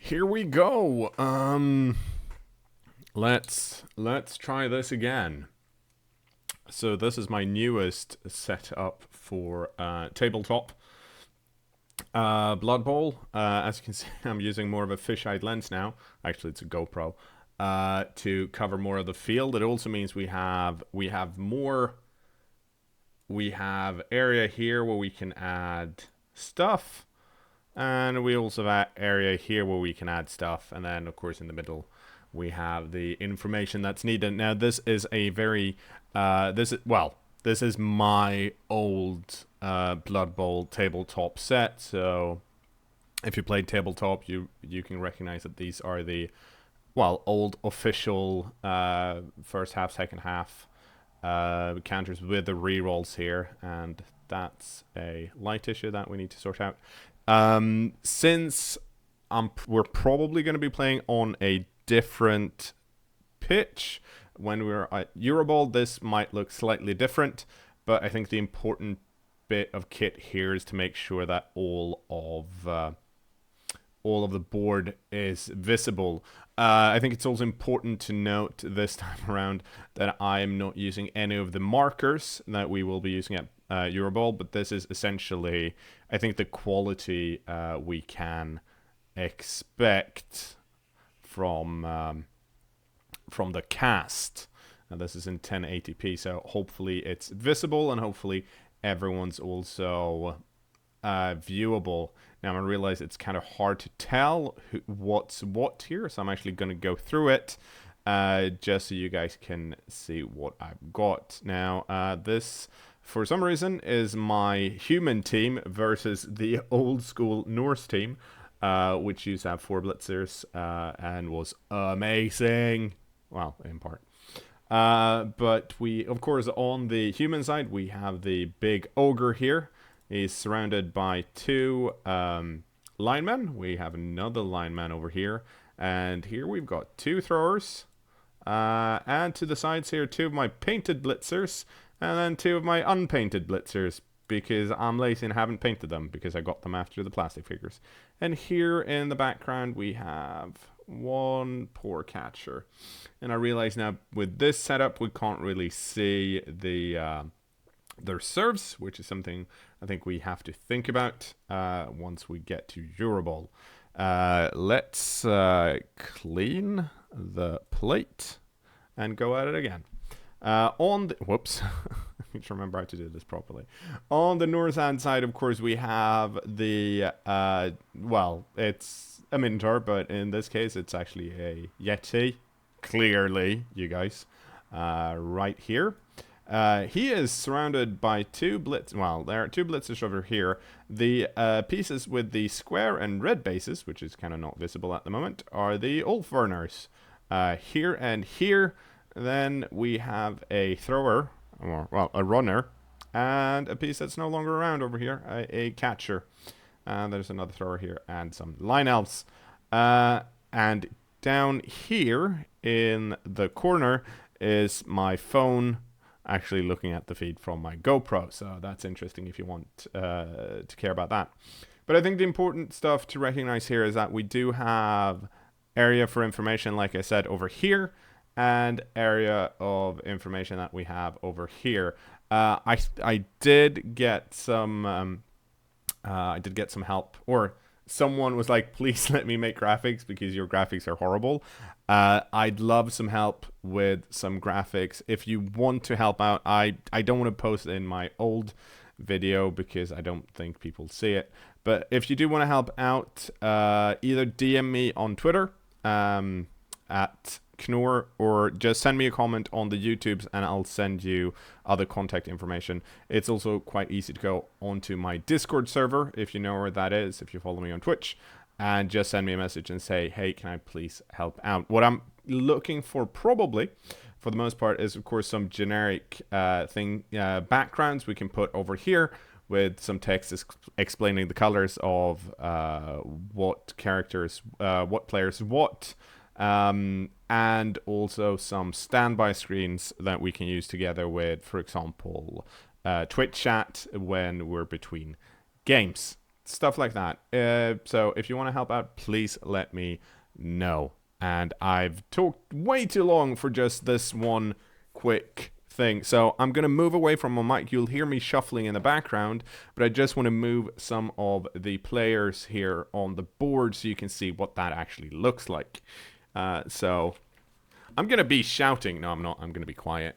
Here we go. Let's try this again. So this is my newest setup for tabletop. Blood Bowl. As you can see, I'm using more of a fisheye lens now. Actually, it's a GoPro to cover more of the field. It also means we have more. We have area here where we can add stuff, and we also have area here where we can add stuff, and then of course in the middle we have the information that's needed. Now this is a very this is my old Blood Bowl tabletop set. So if you played tabletop, you can recognize that these are the old official first half, second half counters with the rerolls here, and that's a light issue that we need to sort out. Since we're probably going to be playing on a different pitch when we're at EuroBowl, this might look slightly different, but I think the important bit of kit here is to make sure that all of the board is visible. I think it's also important to note this time around that I am not using any of the markers that we will be using at EuroBowl, but this is essentially, I think, the quality we can expect from the cast. And this is in 1080p, so hopefully it's visible and hopefully everyone's also viewable. Now I realize it's kind of hard to tell what's what here, so I'm actually going to go through it just so you guys can see what I've got. Now this, for some reason, is my human team versus the old school Norse team, which used to have 4 blitzers and was amazing. Well, in part. But we, of course, on the human side, we have the big ogre here. He's surrounded by 2 linemen. We have another lineman over here. And here we've got 2 throwers. And to the sides here, 2 of my painted blitzers. And then 2 of my unpainted blitzers, because I'm lazy and haven't painted them, because I got them after the plastic figures. And here in the background, we have 1 poor catcher. And I realize now with this setup, we can't really see their serves, which is something I think we have to think about once we get to EuroBowl. Let's clean the plate and go at it again. Whoops, I need to remember how to do this properly. On the north hand side, of course, we have the it's a Minotaur, but in this case, it's actually a Yeti. Clearly, you guys, right here. He is surrounded by 2 blitz. Well, there are 2 blitzers over here. The pieces with the square and red bases, which is kind of not visible at the moment, are the Ulfverners. Here and here. Then we have a thrower, or a runner, and a piece that's no longer around over here, a catcher. And there's another thrower here, and some line elves. And down here in the corner is my phone, actually looking at the feed from my GoPro. So that's interesting if you want to care about that. But I think the important stuff to recognize here is that we do have area for information, like I said, over here, and area of information that we have over here. I did get some help, or someone was like, please let me make graphics because your graphics are horrible. I'd love some help with some graphics. If you want to help out, I don't want to post in my old video because I don't think people see it. But if you do want to help out, either DM me on Twitter at cKnoor, or just send me a comment on the YouTubes and I'll send you other contact information. It's also quite easy to go onto my Discord server, if you know where that is, if you follow me on Twitch, and just send me a message and say, hey, can I please help out? What I'm looking for, probably for the most part, is of course some generic backgrounds we can put over here with some text explaining the colors of what characters, what players, and also some standby screens that we can use together with, for example, Twitch chat when we're between games. stuff like that. So if you want to help out, please let me know. And I've talked way too long for just this one quick thing. So I'm going to move away from my mic. You'll hear me shuffling in the background, but I just want to move some of the players here on the board so you can see what that actually looks like. So I'm going to be shouting. No, I'm not. I'm going to be quiet.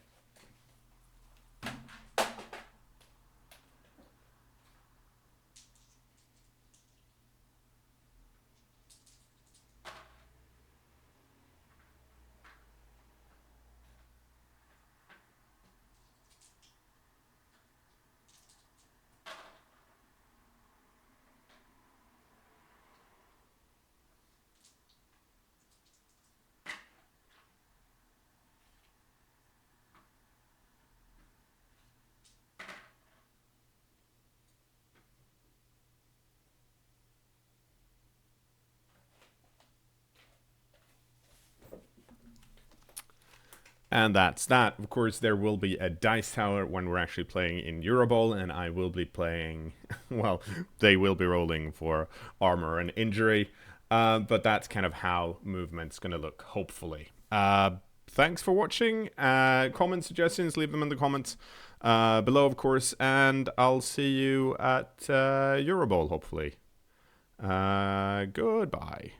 And that's that. Of course, there will be a dice tower when we're actually playing in EuroBowl, and I will be playing, well, they will be rolling for armor and injury, but that's kind of how movement's going to look, hopefully. Thanks for watching. Comment suggestions, leave them in the comments below, of course, and I'll see you at EuroBowl, hopefully. Goodbye.